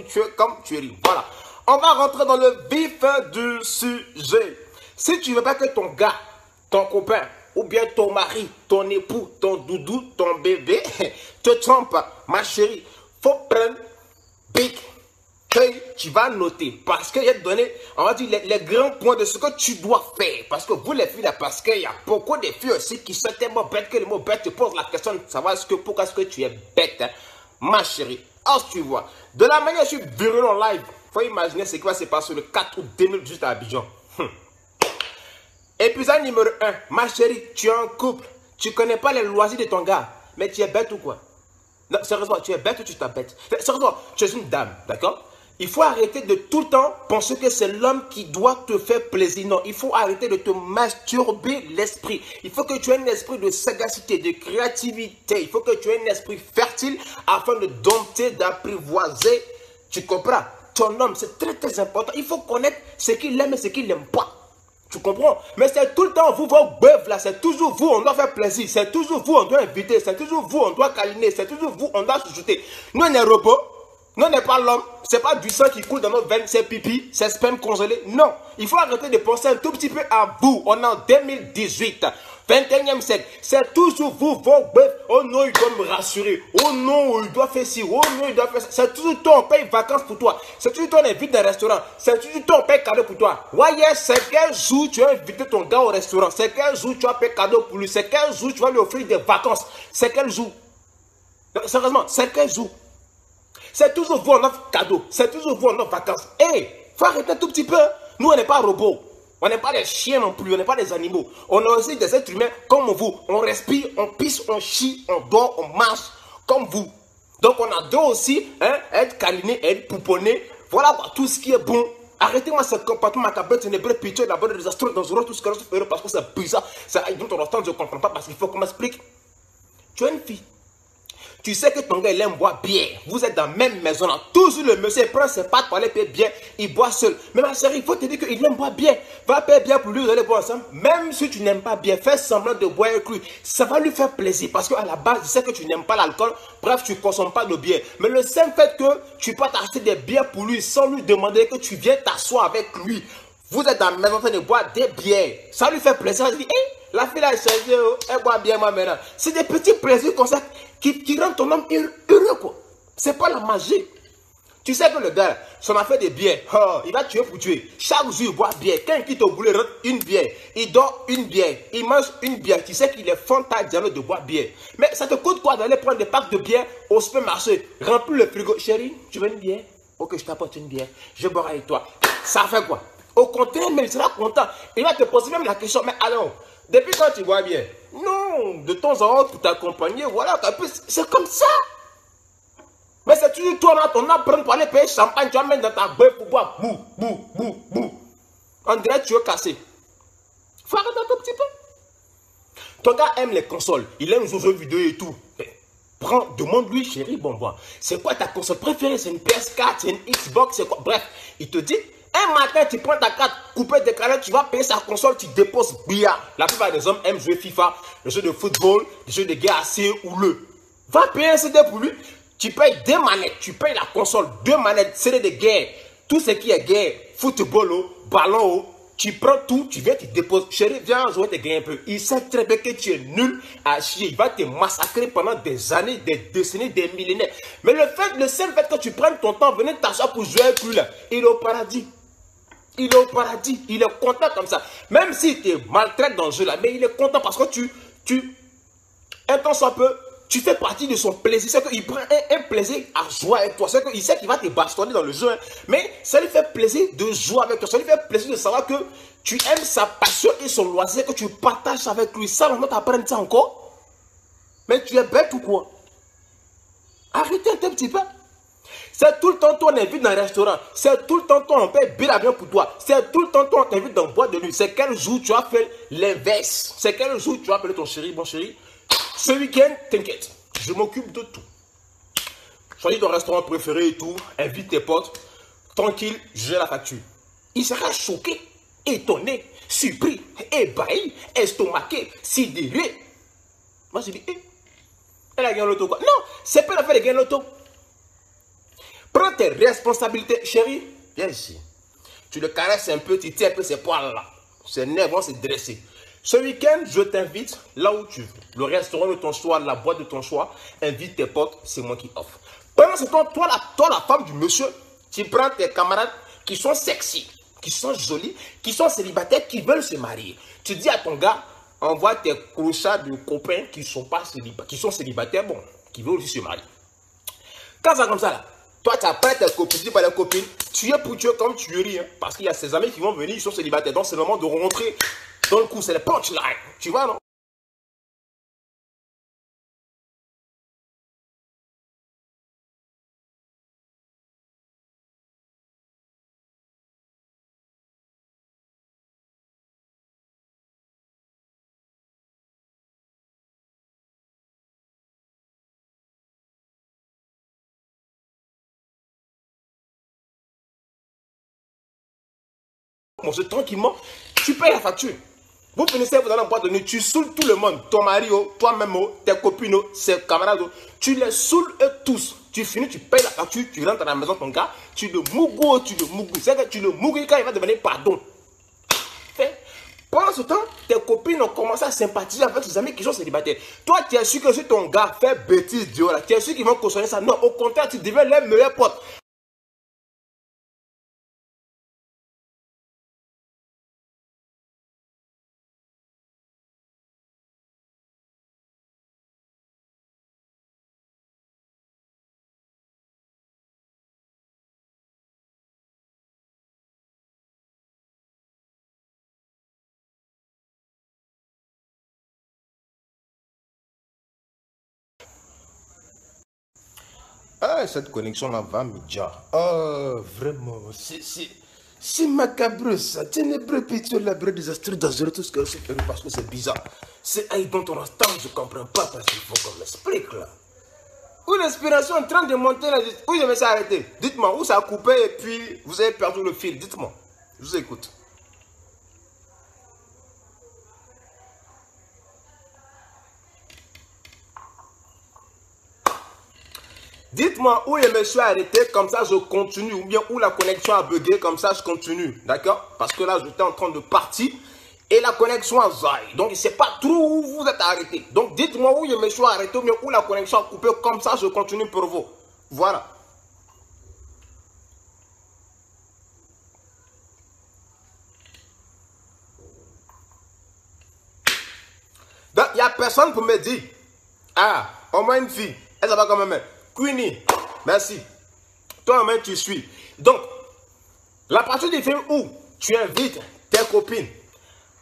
tu es comme tu es libre. Voilà. On va rentrer dans le vif du sujet. Si tu ne veux pas que ton gars, ton copain, ou bien ton mari, ton époux, ton doudou, ton bébé, te trompe, ma chérie, faut prendre Big que tu vas noter. Parce qu'il y a donné, on va dire, les grands points de ce que tu dois faire. Parce que vous les filles là, parce qu'il y a beaucoup de filles aussi qui sont tellement bêtes que le mot bête te pose la question de savoir pourquoi est-ce que tu es bête, hein, ma chérie. Alors tu vois, de la manière que je suis virulent en live, il faut imaginer ce qui va se passer le 4 août 2018 à Abidjan. Épisode numéro 1, ma chérie, tu es en couple, tu connais pas les loisirs de ton gars, mais tu es bête ou quoi? Non, sérieusement, tu es bête ou tu t'embêtes? Sérieusement, tu es une dame, d'accord? Il faut arrêter de tout le temps penser que c'est l'homme qui doit te faire plaisir. Non, il faut arrêter de te masturber l'esprit. Il faut que tu aies un esprit de sagacité, de créativité. Il faut que tu aies un esprit fertile afin de dompter, d'apprivoiser. Tu comprends? Ton homme, c'est très très important. Il faut connaître ce qu'il aime et ce qu'il n'aime pas. Tu comprends? Mais c'est tout le temps vous, vos bœufs là, c'est toujours vous, on doit faire plaisir, c'est toujours vous, on doit inviter, c'est toujours vous, on doit câliner, c'est toujours vous, on doit chuchoter. Nous, on est robots, nous, on n'est pas l'homme, c'est pas du sang qui coule dans nos veines, c'est pipi, c'est sperme congelé. Non, il faut arrêter de penser un tout petit peu à vous. On est en 2018, 21e siècle, c'est toujours vous, vos bœufs. Oh non, il doit me rassurer, oh non, il doit faire ci, oh non, il doit faire ça. C'est toujours toi, on paye vacances pour toi, c'est toujours toi, on invite dans un restaurant, c'est toujours toi, on paye cadeau pour toi. Ouais, c'est quel jour tu as invité ton gars au restaurant, c'est quel jour tu as payé cadeau pour lui, c'est quel jour tu vas lui offrir des vacances, c'est quel jour? Sérieusement, c'est quel jour? C'est toujours vous en offre cadeau, c'est toujours vous en offre vacances. Hé, faut arrêter un tout petit peu. Nous, on n'est pas robots. On n'est pas des chiens non plus, on n'est pas des animaux. On est aussi des êtres humains comme vous. On respire, on pisse, on chie, on dort, on marche comme vous. Donc, on adore aussi être câliné, être pouponné. Voilà quoi, tout ce qui est bon. Arrêtez-moi ce comportement macabre, ténébreux, piteux, d'abord désastreux, dangereux, tout ce que je fais parce que c'est bizarre. C'est dont on entend, je ne comprends pas parce qu'il faut qu'on m'explique. Tu es une fille. Tu sais que ton gars, il aime boire bien. Vous êtes dans la même maison. Là. Toujours le monsieur prend ses pattes pour aller payer bien. Il boit seul. Mais ma chérie, il faut te dire qu'il aime boire bien. Va payer bien pour lui, vous allez boire ensemble. Même si tu n'aimes pas bien, fais semblant de boire avec lui. Ça va lui faire plaisir. Parce qu'à la base, il sait que tu n'aimes pas l'alcool. Bref, tu ne consommes pas de bière. Mais le simple fait que tu peux t'acheter des bières pour lui sans lui demander que tu viens t'asseoir avec lui. Vous êtes dans la maison en train de boire des bières. Ça lui fait plaisir. Elle dit, hey, la fille là, elle boit bien moi maintenant. C'est des petits plaisirs comme ça qui rendent ton homme heureux quoi. C'est pas la magie. Tu sais que le gars, son affaire de bière, oh, il va tuer pour tuer. Chaque jour, il boit bière. Quand il quitte au boulot, il rentre une bière. Il dort une bière. Il mange une bière. Tu sais qu'il est fantastique de boire bière. Mais ça te coûte quoi d'aller prendre des packs de bière au supermarché? Remplis le frigo. Chérie, tu veux une bière? Ok, je t'apporte une bière. Je boirai avec toi. Ça fait quoi? Au contraire, mais il sera content. Il va te poser même la question, mais alors, depuis quand tu bois bien? Non, de temps en temps pour t'accompagner, voilà, c'est comme ça. Mais c'est toujours toi, là, ton apprendre pour aller payer champagne, tu vas mettre dans ta bœuf pour boire, bou, bou, bou, bou. On dirait que tu veux casser. Faut arrêter un tout petit peu. Ton gars aime les consoles, il aime jouer aux jeux vidéo et tout. Prends, demande-lui, chérie, bon, c'est quoi ta console préférée? C'est une PS4, c'est une Xbox, c'est quoi? Bref, il te dit. Un matin, tu prends ta carte, coupée décalée, tu vas payer sa console, tu déposes billard. La plupart des hommes aiment jouer FIFA, les jeux de football, les jeux de guerre assez houleux. Va payer un CD pour lui, tu payes 2 manettes, tu payes la console, 2 manettes, CD de guerre. Tout ce qui est guerre, football, ballon, tu prends tout, tu viens, tu déposes. Chérie, viens jouer, te gagner un peu. Il sait très bien que tu es nul à chier. Il va te massacrer pendant des années, des décennies, des millénaires. Mais le seul fait que tu prennes ton temps, venez t'asseoir pour jouer avec lui, là, il est au paradis. Il est au paradis, il est content comme ça. Même s'il te maltraite dans le jeu là, mais il est content parce que un temps soit peu, tu fais partie de son plaisir. C'est qu'il prend un plaisir à jouer avec toi. C'est qu'il sait qu'il va te bastonner dans le jeu, hein. Mais ça lui fait plaisir de jouer avec toi. Ça lui fait plaisir de savoir que tu aimes sa passion et son loisir, que tu partages avec lui. Ça, on va t'apprendre ça encore. Mais tu es bête ou quoi? Arrêtez un tout petit peu. C'est tout le temps toi on invite dans un restaurant. C'est tout le temps toi on paye bien pour toi. C'est tout le temps toi on t'invite dans boîte de nuit. C'est quel jour tu as fait l'inverse? C'est quel jour tu as appelé ton chéri, bon chéri? Ce week-end, t'inquiète, je m'occupe de tout. Choisis ton restaurant préféré et tout. Invite tes potes. Tranquille, j'ai la facture. Il sera choqué, étonné, surpris, ébahi, estomaqué, sidéré. Moi je dis, elle a gagné l'auto quoi? Non, c'est pas la fait de gagner l'auto. Prends tes responsabilités, chérie. Viens ici. Tu le caresses un peu, tu tiens un peu ses poils là. Ses nerfs vont se dresser. Ce week-end, je t'invite là où tu veux. Le restaurant de ton choix, la boîte de ton choix. Invite tes potes, c'est moi qui offre. Pendant ce temps, toi, la femme du monsieur, tu prends tes camarades qui sont sexy, qui sont jolis, qui sont célibataires, qui veulent se marier. Tu dis à ton gars, envoie tes crochats de copains qui sont célibataires, bon, qui veulent aussi se marier. Quand ça comme ça là, toi tu appelles tes copines, tu dis pas les copines, tu es pour Dieu comme tu ris, hein, parce qu'il y a ses amis qui vont venir, ils sont célibataires, donc c'est le moment de rentrer dans le coup, c'est le punchline, tu vois non? Manger tranquillement, tu payes la facture. Vous finissez, vous allez en boîte de nuit, tu saoules tout le monde, ton mari, toi-même, tes copines, ses camarades, tu les saoules eux tous. Tu finis, tu payes la facture, tu rentres à la maison, ton gars, tu le mougou. C'est que tu le mougou quand il va devenir pardon. Pendant ce temps, tes copines ont commencé à sympathiser avec ses amis qui sont célibataires. Toi, tu es sûr que si ton gars fait bêtise, Dieu, tu es sûr qu'ils vont cautionner ça. Non, au contraire, tu deviens les meilleurs potes. Ah, cette connexion-là va me dire. Oh, vraiment, c'est macabre ça. Ténébreux, pitié, labreux, désastreux, dangereux, tout ce que c'est parce que c'est bizarre. C'est I don't understand, je comprends pas parce qu'il faut qu'on m'explique là. Où l'inspiration est en train de monter là, où je me suis arrêté. Dites-moi, où ça a coupé et puis vous avez perdu le fil. Dites-moi, je vous écoute. Dites-moi où je me suis arrêté, comme ça je continue, ou bien où la connexion a bugué, comme ça je continue, d'accord? Parce que là j'étais en train de partir et la connexion a zaï. Donc je ne sais pas trop où vous êtes arrêté. Donc dites-moi où je me suis arrêté, ou bien où la connexion a coupé, comme ça je continue pour vous. Voilà. Donc il n'y a personne pour me dire, ah, au moins une fille, elle s'appelle quand même Queenie, merci. Toi-même, tu suis. Donc, la partie du film où tu invites tes copines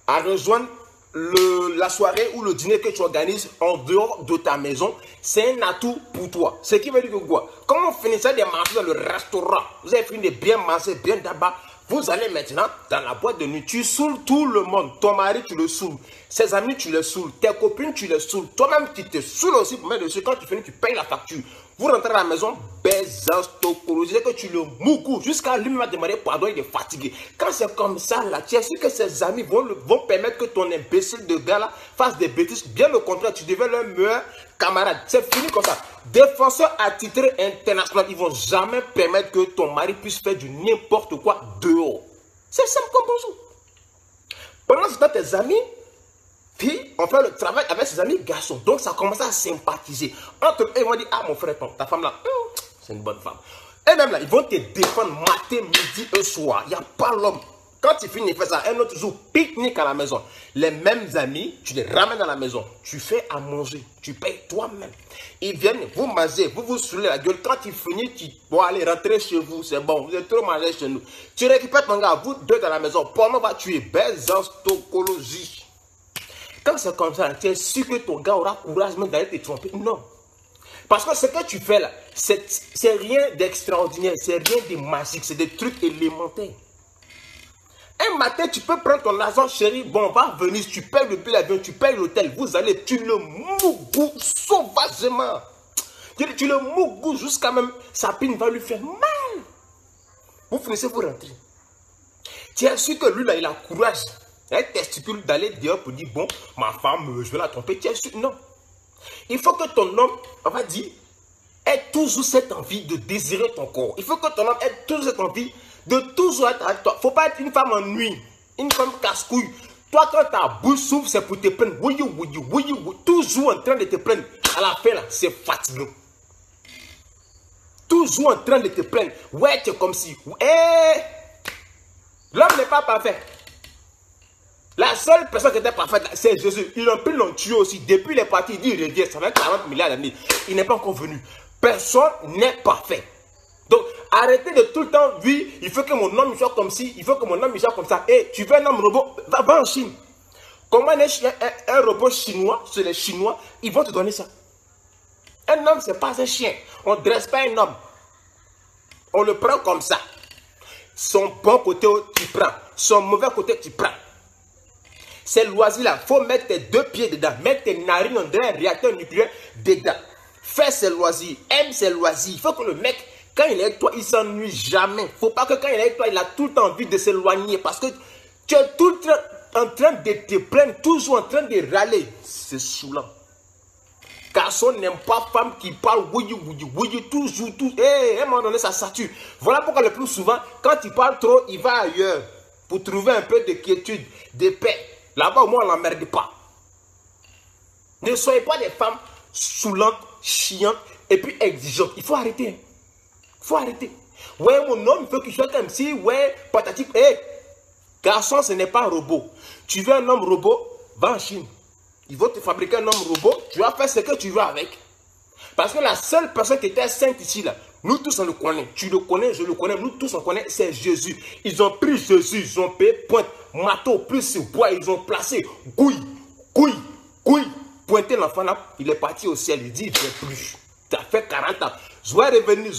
à rejoindre la soirée ou le dîner que tu organises en dehors de ta maison, c'est un atout pour toi. Ce qui veut dire que quoi? Quand on finissait de manger dans le restaurant, vous avez fini de bien manger, bien d'abat, vous allez maintenant dans la boîte de nuit, tu saoules tout le monde. Ton mari, tu le saoules. Ses amis, tu les saoules. Tes copines, tu les saoules. Toi-même, tu te saoules aussi pour mettre dessus. Quand tu finis, tu payes la facture. Vous rentrez à la maison, baisastocologie, que tu le mougou. Jusqu'à lui, il va demander pardon, il est fatigué. Quand c'est comme ça, là, tu es sûr que ses amis vont permettre que ton imbécile de gars là fasse des bêtises. Bien au contraire, tu deviens leur meilleur camarade. C'est fini comme ça. Défenseur attitré international, ils ne vont jamais permettre que ton mari puisse faire du n'importe quoi dehors. C'est simple comme bonjour. Pendant ce temps, tes amis filles ont fait le travail avec ses amis garçons. Donc ça commence à sympathiser. Entre eux, ils vont dire, ah mon frère, ta femme là, c'est une bonne femme. Et même là, ils vont te défendre matin, midi et soir. Il n'y a pas l'homme. Quand tu finis de faire ça, un autre jour, pique-nique à la maison. Les mêmes amis, tu les ramènes à la maison. Tu fais à manger. Tu payes toi-même. Ils viennent, vous mangez, vous vous saoulez la gueule. Quand tu finis, tu vas aller rentrer chez vous. C'est bon, vous êtes trop mangé chez nous. Tu récupères ton gars, vous deux dans la maison. Pendant va tuer. Baisastocologie. Quand c'est comme ça, tu es sûr que ton gars aura courage même d'aller te tromper. Non. Parce que ce que tu fais là, c'est rien d'extraordinaire. C'est rien de magique. C'est des trucs élémentaires. Un matin, tu peux prendre ton argent, chérie. Bon, on va venir. Tu payes le billet d'avion, tu payes l'hôtel. Vous allez, tu le mougou sauvagement. Tu le mougou jusqu'à même sa pine va lui faire mal. Vous finissez, vous rentrez. Tu es sûr que lui là, il a courage. Un testicule d'aller dehors pour dire, bon, ma femme, je vais la tromper. Tu es sûr? Non. Il faut que ton homme, on va dire, ait toujours cette envie de désirer ton corps. Il faut que ton homme ait toujours cette envie de toujours être avec toi. Il ne faut pas être une femme en nuit, une femme casse-couille. Toi, quand ta bouche s'ouvre, c'est pour te plaindre. Toujours en train de te plaindre. À la fin, là, c'est fatigant. Toujours en train de te plaindre. Ouais, tu es comme si. L'homme n'est pas parfait. La seule personne qui était parfaite, c'est Jésus. Ils l'ont pris, l'ont tué aussi. Depuis il est parti, il dit, il revient. Ça fait 40 milliards d'années. Il n'est pas encore venu. Personne n'est parfait. Donc, arrêtez de tout le temps, oui, il faut que mon homme soit comme ci, il faut que mon homme soit comme ça. Et tu veux un homme robot, va en Chine. Comment un robot chinois, c'est les Chinois, ils vont te donner ça. Un homme, ce n'est pas un chien. On ne dresse pas un homme. On le prend comme ça. Son bon côté, tu prends. Son mauvais côté, tu prends. C'est loisir là. Il faut mettre tes 2 pieds dedans. Mettre tes narines dans un réacteur nucléaire dedans. Fais ses loisirs. Aime ses loisirs. Il faut que le mec, quand il est avec toi, il ne s'ennuie jamais. Il ne faut pas que quand il est avec toi, il a tout le temps envie de s'éloigner. Parce que tu es tout le temps en train de te plaindre, toujours en train de râler. C'est saoulant. Garçon n'aime pas femme qui parle toujours. À un moment donné, ça sature. Voilà pourquoi le plus souvent, quand il parle trop, il va ailleurs. Pour trouver un peu de quiétude, de paix. Là-bas, au moins, on n'emmerde pas. Ne soyez pas des femmes saoulantes, chiantes et puis exigeantes. Il faut arrêter. Il faut arrêter. Ouais, mon homme, il faut qu'il soit comme si, ouais, patati. Garçon, ce n'est pas un robot. Tu veux un homme robot, va en Chine. Ils vont te fabriquer un homme robot, tu vas faire ce que tu veux avec. Parce que la seule personne qui était sainte ici, là, nous tous on le connaît. Tu le connais, je le connais, nous tous on connaît, c'est Jésus. Ils ont pris Jésus, ils ont payé pointe, marteau, plus bois, ils ont placé couille, pointé l'enfant là, il est parti au ciel, il dit, il ne vient plus. Ça fait 40 ans. Je vais revenir,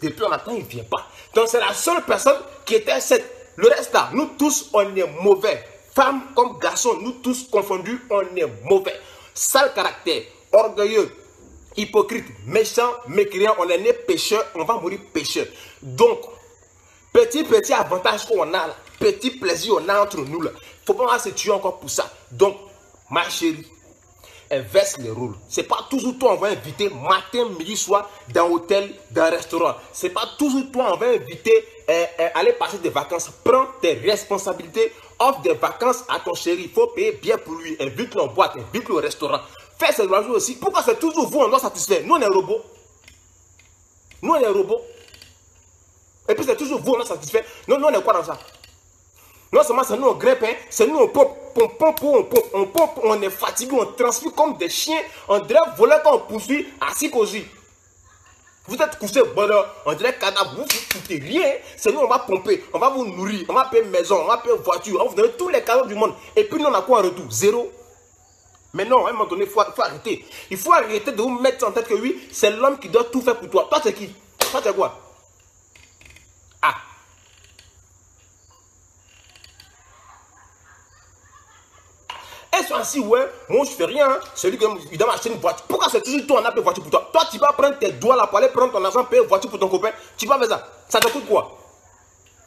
depuis on attend, il ne vient pas. Donc c'est la seule personne qui était sainte. Le reste là, nous tous on est mauvais. Femmes comme garçons, nous tous confondus, on est mauvais. Sale caractère, orgueilleux, hypocrite, méchant, mécréant, on est né pécheur, on va mourir pécheur. Donc, petit avantage qu'on a là, petit plaisir on a entre nous là. Il ne faut pas se tuer encore pour ça. Donc, ma chérie, inverse les rôles. Ce n'est pas toujours toi on va inviter matin, midi, soir dans l'hôtel, dans un restaurant. Ce n'est pas toujours toi on va inviter aller passer des vacances. Prends tes responsabilités, offre des vacances à ton chéri. Il faut payer bien pour lui. Invite-le en boîte, invite-le au restaurant. Fais ses loisirs aussi. Pourquoi c'est toujours vous on doit satisfaire? Nous on est robots. Nous on est robots. Et puis c'est toujours vous on doit satisfaire. Nous on est quoi dans ça? Non seulement c'est nous on grimpe, hein, c'est nous on pompe, on pompe, on est fatigué, on transpire comme des chiens, on dirait voler quand on poursuit assis cosy. Vous êtes couché, on dirait cadavre, vous ne foutez rien, c'est nous on va pomper, on va vous nourrir, on va payer maison, on va payer voiture, on va vous donner tous les cadeaux du monde. Et puis nous on a quoi en retour? Zéro. Mais non, à un moment donné, il faut arrêter. Il faut arrêter de vous mettre en tête que oui, c'est l'homme qui doit tout faire pour toi. Toi c'est qui? Toi c'est quoi? Ah. Elles sont assis, ouais, moi je fais rien, hein. Celui qui doit m'acheter une voiture. Pourquoi c'est toujours toi on a payé voiture pour toi? Toi tu vas prendre tes doigts là pour aller prendre ton argent, payer une voiture pour ton copain. Tu vas faire ça. Ça te coûte quoi?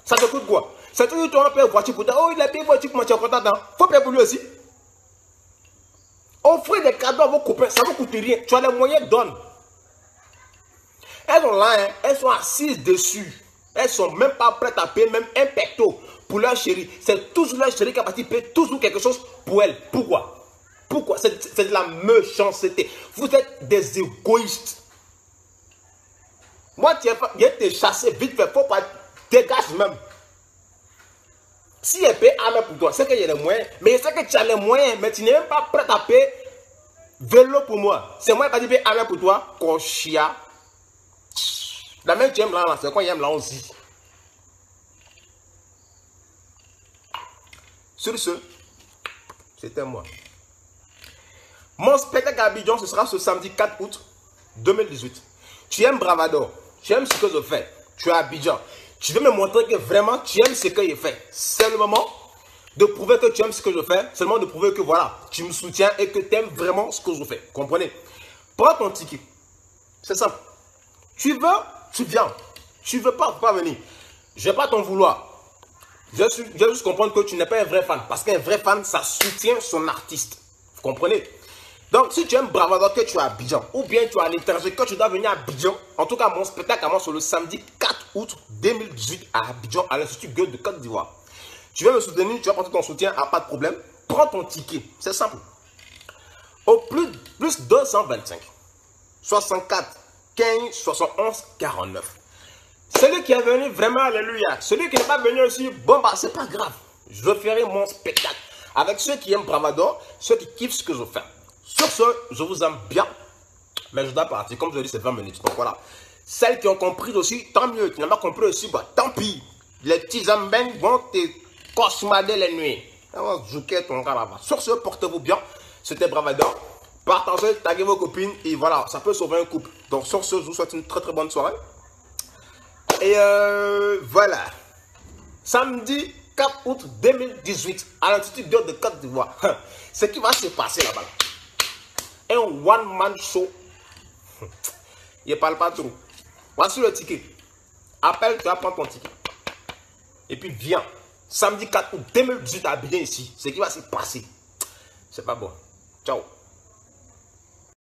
Ça te coûte quoi? C'est toujours toi on a payé une voiture pour toi. Oh il a payé une voiture pour moi, tu es content. Faut payer pour lui aussi. Offrez des cadeaux à vos copains, ça ne vous coûte rien. Tu as les moyens, donne. Elles sont là, hein, elles sont assises dessus. Elles sont même pas prêtes à payer même un pecto pour leur chéri. C'est toujours leur chéri qui a participé toujours quelque chose pour elle. Pourquoi? Pourquoi? C'est de la méchanceté. Vous êtes des égoïstes. Moi, tu viens te chasser vite fait. Faut pas dégage même. Si elle paye arme pour toi, c'est qu'il y a les moyens. Mais c'est que tu as les moyens, mais tu n'es même pas prêt à payer vélo pour moi. C'est moi qui vais payer arme pour toi. Cochia. La même tu aimes là, c'est quoi il aime là aussi. Sur ce, c'était moi. Mon spectacle à Abidjan, ce sera ce samedi 4 août 2018. Tu aimes Bravador, tu aimes ce que je fais, tu es à Abidjan. Tu veux me montrer que vraiment tu aimes ce que je fais. C'est le moment de prouver que tu aimes ce que je fais. C'est le moment de prouver que voilà, tu me soutiens et que tu aimes vraiment ce que je fais. Comprenez? Prends ton ticket. C'est simple. Tu veux, tu viens. Tu veux pas, pas venir. Je ne vais pas t'en vouloir. Je vais juste comprendre que tu n'es pas un vrai fan. Parce qu'un vrai fan, ça soutient son artiste. Vous comprenez? Donc, si tu aimes Bravado que tu es à Abidjan, ou bien tu es à l'étranger, que tu dois venir à Abidjan, en tout cas, mon spectacle commence sur le samedi 4 août 2018 à Abidjan, à l'Institut Goethe de Côte d'Ivoire. Tu veux me soutenir, tu vas porter ton soutien, pas de problème. Prends ton ticket, c'est simple. Au plus 225, 64, 15, 71, 49. Celui qui est venu, vraiment, alléluia. Celui qui n'est pas venu aussi, bon, bah, c'est pas grave. Je ferai mon spectacle avec ceux qui aiment Bravado, ceux qui kiffent ce que je fais. Sur ce, je vous aime bien, mais je dois partir. Comme je l'ai dit, c'est 20 minutes. Donc voilà. Celles qui ont compris aussi, tant mieux. Qui n'ont pas compris aussi, bah, tant pis. Les petits ambengs vont te cauchemader les nuits. Sur ce, portez-vous bien. C'était Bravado. Partagez, taguez vos copines et voilà, ça peut sauver un couple. Donc sur ce, je vous souhaite une très très bonne soirée. Et voilà. Samedi 4 août 2018 à l'Institut Goethe de Côte d'Ivoire. Ce qui va se passer là-bas. Un one-man show. Il ne parle pas trop. Voici le ticket. Appelle, tu vas prendre ton ticket. Et puis viens. Samedi 4 août 2018 à Abidjan ici. Ce qui va se passer. C'est pas bon. Ciao.